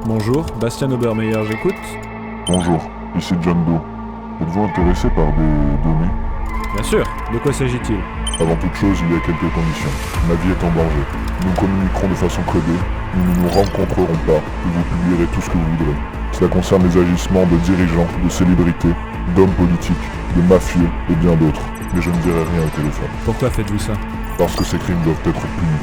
Bonjour, Bastien Obermeyer, j'écoute. Bonjour, ici John Doe. Êtes-vous intéressé par des données? Bien sûr, de quoi s'agit-il? Avant toute chose, il y a quelques conditions. Ma vie est en danger. Nous communiquerons de façon codée, nous ne nous rencontrerons pas, et vous publierez tout ce que vous voudrez. Cela concerne les agissements de dirigeants, de célébrités, d'hommes politiques, de mafieux et bien d'autres. Mais je ne dirai rien au téléphone. Pourquoi faites-vous ça? Parce que ces crimes doivent être punis.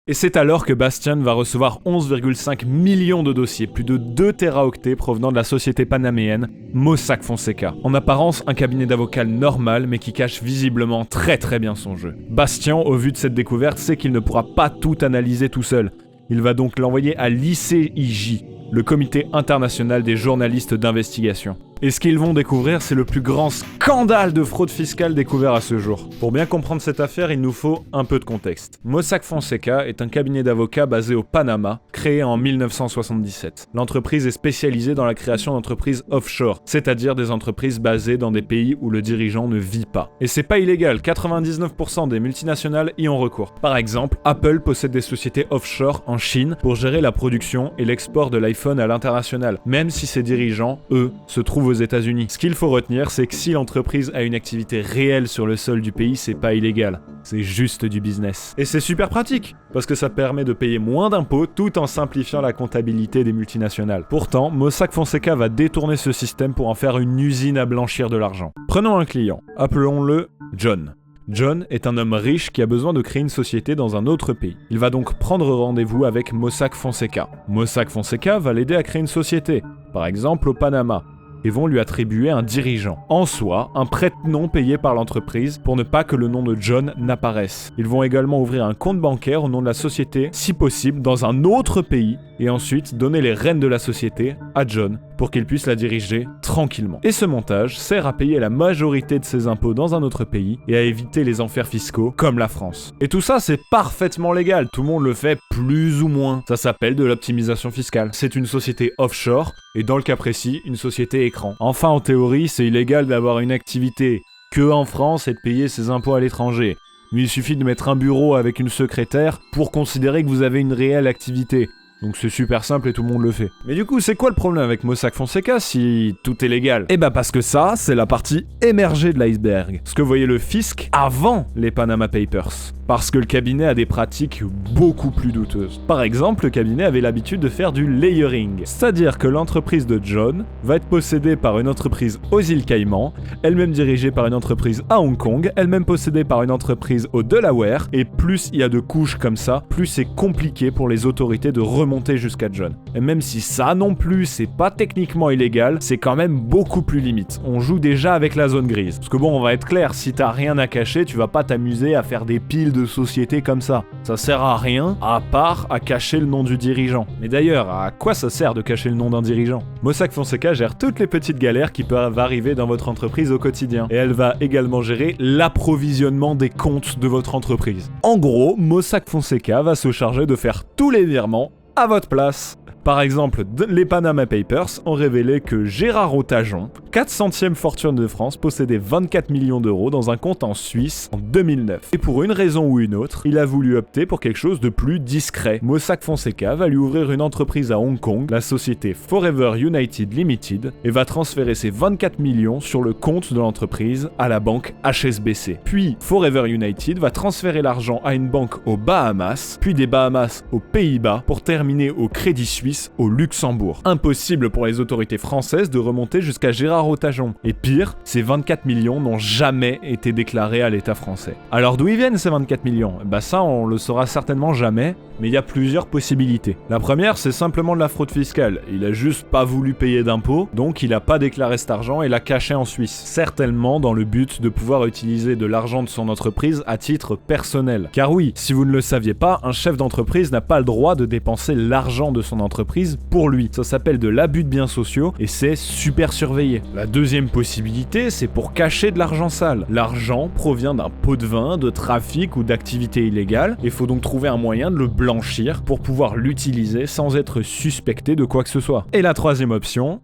Et c'est alors que Bastien va recevoir 11,5 millions de dossiers, plus de 2 téraoctets provenant de la société panaméenne Mossack Fonseca. En apparence, un cabinet d'avocats normal, mais qui cache visiblement très bien son jeu. Bastien, au vu de cette découverte, sait qu'il ne pourra pas tout analyser tout seul. Il va donc l'envoyer à l'ICIJ, le Comité international des journalistes d'investigation. Et ce qu'ils vont découvrir, c'est le plus grand scandale de fraude fiscale découvert à ce jour. Pour bien comprendre cette affaire, il nous faut un peu de contexte. Mossack Fonseca est un cabinet d'avocats basé au Panama, créé en 1977. L'entreprise est spécialisée dans la création d'entreprises offshore, c'est-à-dire des entreprises basées dans des pays où le dirigeant ne vit pas. Et c'est pas illégal, 99% des multinationales y ont recours. Par exemple, Apple possède des sociétés offshore en Chine pour gérer la production et l'export de l'iPhone à l'international, même si ses dirigeants, eux, se trouvent aux États-Unis. Ce qu'il faut retenir, c'est que si l'entreprise a une activité réelle sur le sol du pays, c'est pas illégal. C'est juste du business. Et c'est super pratique, parce que ça permet de payer moins d'impôts tout en simplifiant la comptabilité des multinationales. Pourtant, Mossack Fonseca va détourner ce système pour en faire une usine à blanchir de l'argent. Prenons un client, appelons-le John. John est un homme riche qui a besoin de créer une société dans un autre pays. Il va donc prendre rendez-vous avec Mossack Fonseca. Mossack Fonseca va l'aider à créer une société, par exemple au Panama, et vont lui attribuer un dirigeant. En soi, un prête-nom payé par l'entreprise pour ne pas que le nom de John n'apparaisse. Ils vont également ouvrir un compte bancaire au nom de la société, si possible dans un autre pays, et ensuite donner les rênes de la société à John pour qu'il puisse la diriger tranquillement. Et ce montage sert à payer la majorité de ses impôts dans un autre pays et à éviter les enfers fiscaux comme la France. Et tout ça, c'est parfaitement légal, tout le monde le fait plus ou moins. Ça s'appelle de l'optimisation fiscale. C'est une société offshore, et dans le cas précis, une société écran. Enfin, en théorie, c'est illégal d'avoir une activité que en France et de payer ses impôts à l'étranger. Mais il suffit de mettre un bureau avec une secrétaire pour considérer que vous avez une réelle activité. Donc c'est super simple et tout le monde le fait. Mais du coup, c'est quoi le problème avec Mossack Fonseca si tout est légal? Eh bah parce que ça, c'est la partie émergée de l'iceberg. Ce que voyait le fisc avant les Panama Papers. Parce que le cabinet a des pratiques beaucoup plus douteuses. Par exemple, le cabinet avait l'habitude de faire du layering. C'est-à-dire que l'entreprise de John va être possédée par une entreprise aux îles Caïmans, elle-même dirigée par une entreprise à Hong Kong, elle-même possédée par une entreprise au Delaware, et plus il y a de couches comme ça, plus c'est compliqué pour les autorités de remonter jusqu'à John. Et même si ça non plus, c'est pas techniquement illégal, c'est quand même beaucoup plus limite. On joue déjà avec la zone grise. Parce que bon, on va être clair, si t'as rien à cacher, tu vas pas t'amuser à faire des piles de sociétés comme ça. Ça sert à rien, à part à cacher le nom du dirigeant. Mais d'ailleurs, à quoi ça sert de cacher le nom d'un dirigeant? Mossack Fonseca gère toutes les petites galères qui peuvent arriver dans votre entreprise au quotidien. Et elle va également gérer l'approvisionnement des comptes de votre entreprise. En gros, Mossack Fonseca va se charger de faire tous les virements à votre place. Par exemple, les Panama Papers ont révélé que Gérard Otajon, 400e fortune de France, possédait 24 millions d'euros dans un compte en Suisse en 2009. Et pour une raison ou une autre, il a voulu opter pour quelque chose de plus discret. Mossack Fonseca va lui ouvrir une entreprise à Hong Kong, la société Forever United Limited, et va transférer ses 24 millions sur le compte de l'entreprise à la banque HSBC. Puis, Forever United va transférer l'argent à une banque aux Bahamas, puis des Bahamas aux Pays-Bas, pour terminer au Crédit Suisse au Luxembourg. Impossible pour les autorités françaises de remonter jusqu'à Gérard Otajon. Et pire, ces 24 millions n'ont jamais été déclarés à l'État français. Alors d'où ils viennent ces 24 millions? Bah ça, on le saura certainement jamais, mais il y a plusieurs possibilités. La première, c'est simplement de la fraude fiscale. Il a juste pas voulu payer d'impôts, donc il a pas déclaré cet argent et l'a caché en Suisse. Certainement dans le but de pouvoir utiliser de l'argent de son entreprise à titre personnel. Car oui, si vous ne le saviez pas, un chef d'entreprise n'a pas le droit de dépenser l'argent de son entreprise pour lui. Ça s'appelle de l'abus de biens sociaux et c'est super surveillé. La deuxième possibilité, c'est pour cacher de l'argent sale. L'argent provient d'un pot de vin, de trafic ou d'activité illégale, et il faut donc trouver un moyen de le blanchir pour pouvoir l'utiliser sans être suspecté de quoi que ce soit. Et la troisième option,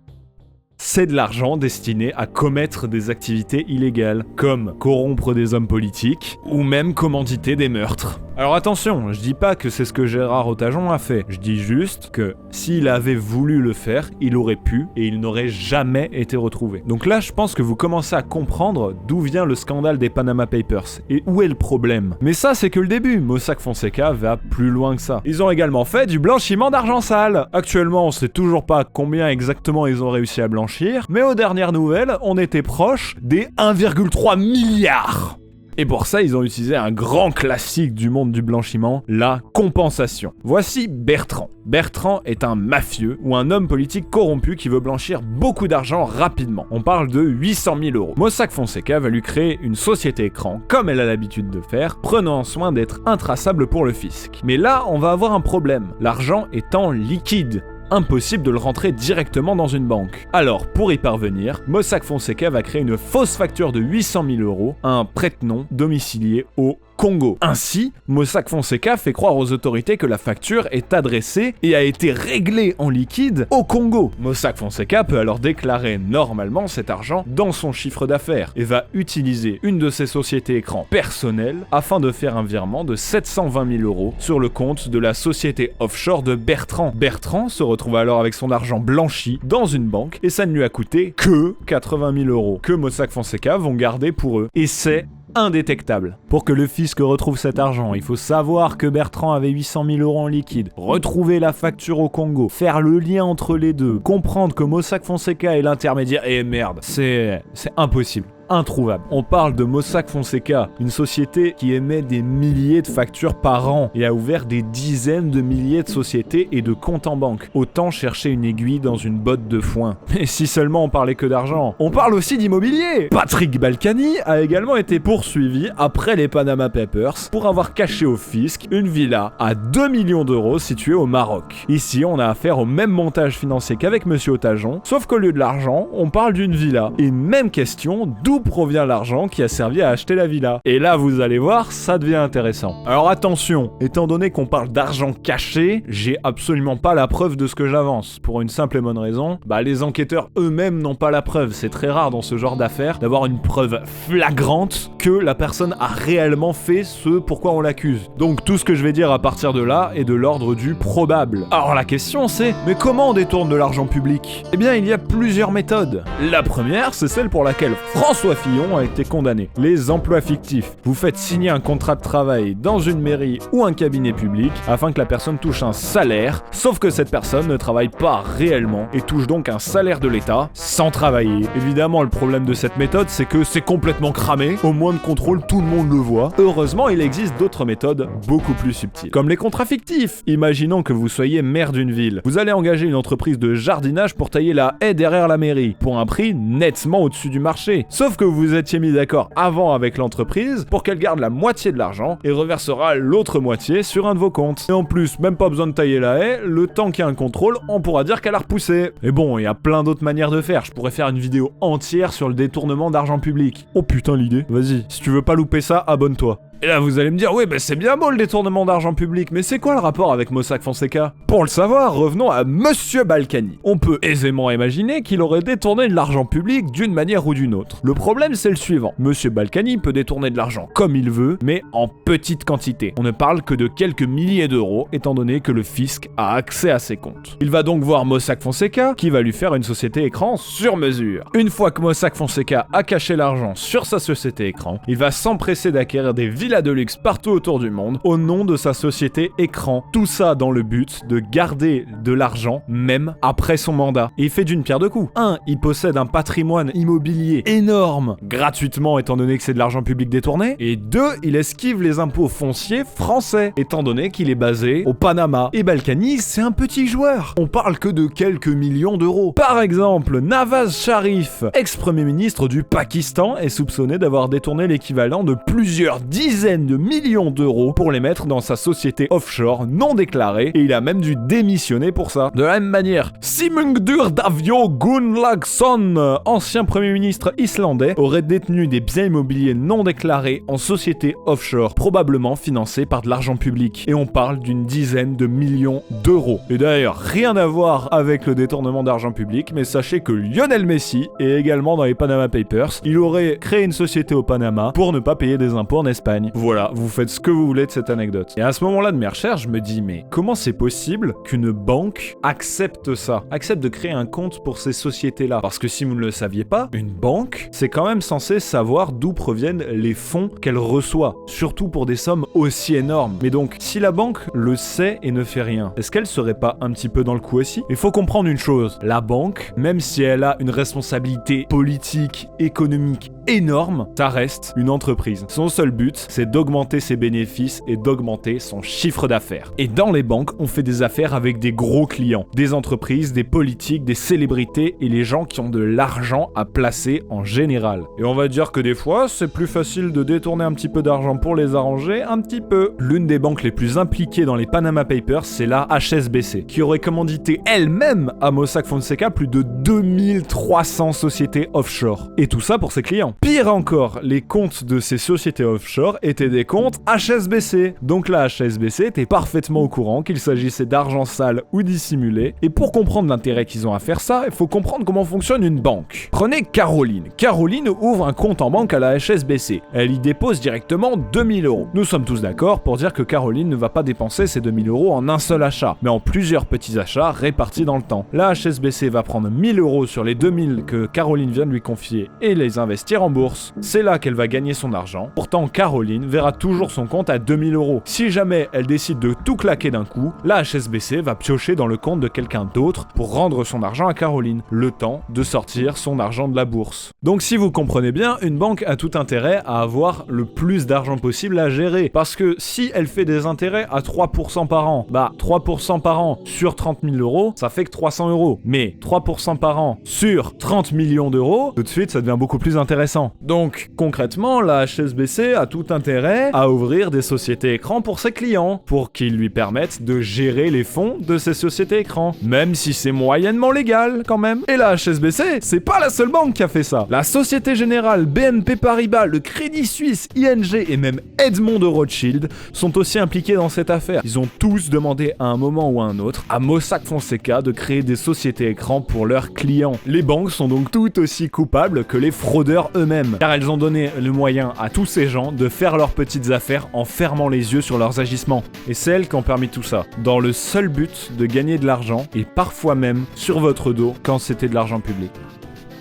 c'est de l'argent destiné à commettre des activités illégales, comme corrompre des hommes politiques ou même commanditer des meurtres. Alors attention, je dis pas que c'est ce que Gérard Otajon a fait, je dis juste que s'il avait voulu le faire, il aurait pu et il n'aurait jamais été retrouvé. Donc là, je pense que vous commencez à comprendre d'où vient le scandale des Panama Papers et où est le problème. Mais ça, c'est que le début. Mossack Fonseca va plus loin que ça. Ils ont également fait du blanchiment d'argent sale. Actuellement, on sait toujours pas combien exactement ils ont réussi à blanchir, mais aux dernières nouvelles, on était proche des 1,3 milliard. Et pour ça, ils ont utilisé un grand classique du monde du blanchiment, la compensation. Voici Bertrand. Bertrand est un mafieux ou un homme politique corrompu qui veut blanchir beaucoup d'argent rapidement. On parle de 800 000 euros. Mossack Fonseca va lui créer une société écran, comme elle a l'habitude de faire, prenant soin d'être intraçable pour le fisc. Mais là, on va avoir un problème. L'argent étant liquide. Impossible de le rentrer directement dans une banque. Alors, pour y parvenir, Mossack Fonseca va créer une fausse facture de 800 000 euros à un prête-nom domicilié au Congo. Ainsi, Mossack Fonseca fait croire aux autorités que la facture est adressée et a été réglée en liquide au Congo. Mossack Fonseca peut alors déclarer normalement cet argent dans son chiffre d'affaires et va utiliser une de ses sociétés écrans personnelles afin de faire un virement de 720 000 euros sur le compte de la société offshore de Bertrand. Bertrand se retrouve alors avec son argent blanchi dans une banque et ça ne lui a coûté que 80 000 euros que Mossack Fonseca vont garder pour eux. Et c'est indétectable. Pour que le fisc retrouve cet argent, il faut savoir que Bertrand avait 800 000 euros en liquide, retrouver la facture au Congo, faire le lien entre les deux, comprendre que Mossack Fonseca est l'intermédiaire, et merde, c'est impossible. Introuvable. On parle de Mossack Fonseca, une société qui émet des milliers de factures par an et a ouvert des dizaines de milliers de sociétés et de comptes en banque. Autant chercher une aiguille dans une botte de foin. Mais si seulement on parlait que d'argent, on parle aussi d'immobilier. Patrick Balkany a également été poursuivi après les Panama Papers pour avoir caché au fisc une villa à 2 millions d'euros située au Maroc. Ici, on a affaire au même montage financier qu'avec Monsieur Otajon, sauf qu'au lieu de l'argent, on parle d'une villa. Et même question, d'où provient l'argent qui a servi à acheter la villa. Et là, vous allez voir, ça devient intéressant. Alors attention, étant donné qu'on parle d'argent caché, j'ai absolument pas la preuve de ce que j'avance. Pour une simple et bonne raison, les enquêteurs eux-mêmes n'ont pas la preuve. C'est très rare dans ce genre d'affaires d'avoir une preuve flagrante que la personne a réellement fait ce pourquoi on l'accuse. Donc tout ce que je vais dire à partir de là est de l'ordre du probable. Alors la question c'est, mais comment on détourne de l'argent public ? Eh bien, il y a plusieurs méthodes. La première, c'est celle pour laquelle François Fillon a été condamné. Les emplois fictifs. Vous faites signer un contrat de travail dans une mairie ou un cabinet public afin que la personne touche un salaire, sauf que cette personne ne travaille pas réellement et touche donc un salaire de l'État sans travailler. Évidemment, le problème de cette méthode, c'est que c'est complètement cramé. Au moins de contrôle, tout le monde le voit. Heureusement, il existe d'autres méthodes beaucoup plus subtiles. Comme les contrats fictifs. Imaginons que vous soyez maire d'une ville. Vous allez engager une entreprise de jardinage pour tailler la haie derrière la mairie, pour un prix nettement au-dessus du marché. Sauf que vous vous étiez mis d'accord avant avec l'entreprise pour qu'elle garde la moitié de l'argent et reversera l'autre moitié sur un de vos comptes. Et en plus, même pas besoin de tailler la haie, le temps qu'il y a un contrôle, on pourra dire qu'elle a repoussé. Et bon, il y a plein d'autres manières de faire. Je pourrais faire une vidéo entière sur le détournement d'argent public. Oh putain l'idée. Vas-y, si tu veux pas louper ça, abonne-toi. Et là, vous allez me dire, oui, c'est bien beau le détournement d'argent public, mais c'est quoi le rapport avec Mossack Fonseca ? Pour le savoir, revenons à Monsieur Balkany. On peut aisément imaginer qu'il aurait détourné de l'argent public d'une manière ou d'une autre. Le problème, c'est le suivant. Monsieur Balkany peut détourner de l'argent comme il veut, mais en petite quantité. On ne parle que de quelques milliers d'euros, étant donné que le fisc a accès à ses comptes. Il va donc voir Mossack Fonseca, qui va lui faire une société écran sur mesure. Une fois que Mossack Fonseca a caché l'argent sur sa société écran, il va s'empresser d'acquérir des villas de luxe partout autour du monde au nom de sa société écran. Tout ça dans le but de garder de l'argent même après son mandat. Et il fait d'une pierre deux coups. 1. Il possède un patrimoine immobilier énorme gratuitement étant donné que c'est de l'argent public détourné. Et 2. Il esquive les impôts fonciers français étant donné qu'il est basé au Panama. Et Balkany, c'est un petit joueur. On parle que de quelques millions d'euros. Par exemple, Nawaz Sharif, ex-premier ministre du Pakistan, est soupçonné d'avoir détourné l'équivalent de plusieurs dizaines de millions d'euros pour les mettre dans sa société offshore non déclarée et il a même dû démissionner pour ça. De la même manière, Sigmundur Davíð Gunnlaugsson, ancien premier ministre islandais, aurait détenu des biens immobiliers non déclarés en société offshore, probablement financés par de l'argent public. Et on parle d'une dizaine de millions d'euros. Et d'ailleurs, rien à voir avec le détournement d'argent public, mais sachez que Lionel Messi est également dans les Panama Papers. Il aurait créé une société au Panama pour ne pas payer des impôts en Espagne. gagne. Voilà, vous faites ce que vous voulez de cette anecdote. Et à ce moment-là de mes recherches, je me dis, mais comment c'est possible qu'une banque accepte ça? Accepte de créer un compte pour ces sociétés-là? Parce que si vous ne le saviez pas, une banque, c'est quand même censé savoir d'où proviennent les fonds qu'elle reçoit, surtout pour des sommes aussi énormes. Mais donc, si la banque le sait et ne fait rien, est-ce qu'elle serait pas un petit peu dans le coup aussi? Il faut comprendre une chose, la banque, même si elle a une responsabilité politique, économique énorme, ça reste une entreprise. Son seul but, c'est d'augmenter ses bénéfices et d'augmenter son chiffre d'affaires. Et dans les banques, on fait des affaires avec des gros clients, des entreprises, des politiques, des célébrités et les gens qui ont de l'argent à placer en général. Et on va dire que des fois, c'est plus facile de détourner un petit peu d'argent pour les arranger un petit peu. L'une des banques les plus impliquées dans les Panama Papers, c'est la HSBC, qui aurait commandité elle-même à Mossack Fonseca plus de 2300 sociétés offshore. Et tout ça pour ses clients. Pire encore, les comptes de ces sociétés offshore étaient des comptes HSBC. Donc la HSBC était parfaitement au courant qu'il s'agissait d'argent sale ou dissimulé. Et pour comprendre l'intérêt qu'ils ont à faire ça, il faut comprendre comment fonctionne une banque. Prenez Caroline. Caroline ouvre un compte en banque à la HSBC. Elle y dépose directement 2000 €. Nous sommes tous d'accord pour dire que Caroline ne va pas dépenser ces 2000 € en un seul achat, mais en plusieurs petits achats répartis dans le temps. La HSBC va prendre 1000 € sur les 2000 que Caroline vient de lui confier et les investir en bourse. C'est là qu'elle va gagner son argent. Pourtant, Caroline verra toujours son compte à 2000 €. Si jamais elle décide de tout claquer d'un coup, la HSBC va piocher dans le compte de quelqu'un d'autre pour rendre son argent à Caroline, le temps de sortir son argent de la bourse. Donc si vous comprenez bien, une banque a tout intérêt à avoir le plus d'argent possible à gérer. Parce que si elle fait des intérêts à 3% par an, 3% par an sur 30 000 €, ça fait que 300 €. Mais 3% par an sur 30 millions d'euros, tout de suite ça devient beaucoup plus intéressant. Donc concrètement, la HSBC a tout intérêt à ouvrir des sociétés écrans pour ses clients, pour qu'ils lui permettent de gérer les fonds de ces sociétés écrans, même si c'est moyennement légal quand même. Et la HSBC, c'est pas la seule banque qui a fait ça. La Société Générale, BNP Paribas, le Crédit Suisse, ING et même Edmond de Rothschild sont aussi impliqués dans cette affaire. Ils ont tous demandé à un moment ou à un autre à Mossack Fonseca de créer des sociétés écrans pour leurs clients. Les banques sont donc tout aussi coupables que les fraudeurs eux-mêmes, car elles ont donné le moyen à tous ces gens de faire leurs petites affaires en fermant les yeux sur leurs agissements. Et c'est elles qui ont permis tout ça, dans le seul but de gagner de l'argent, et parfois même sur votre dos quand c'était de l'argent public.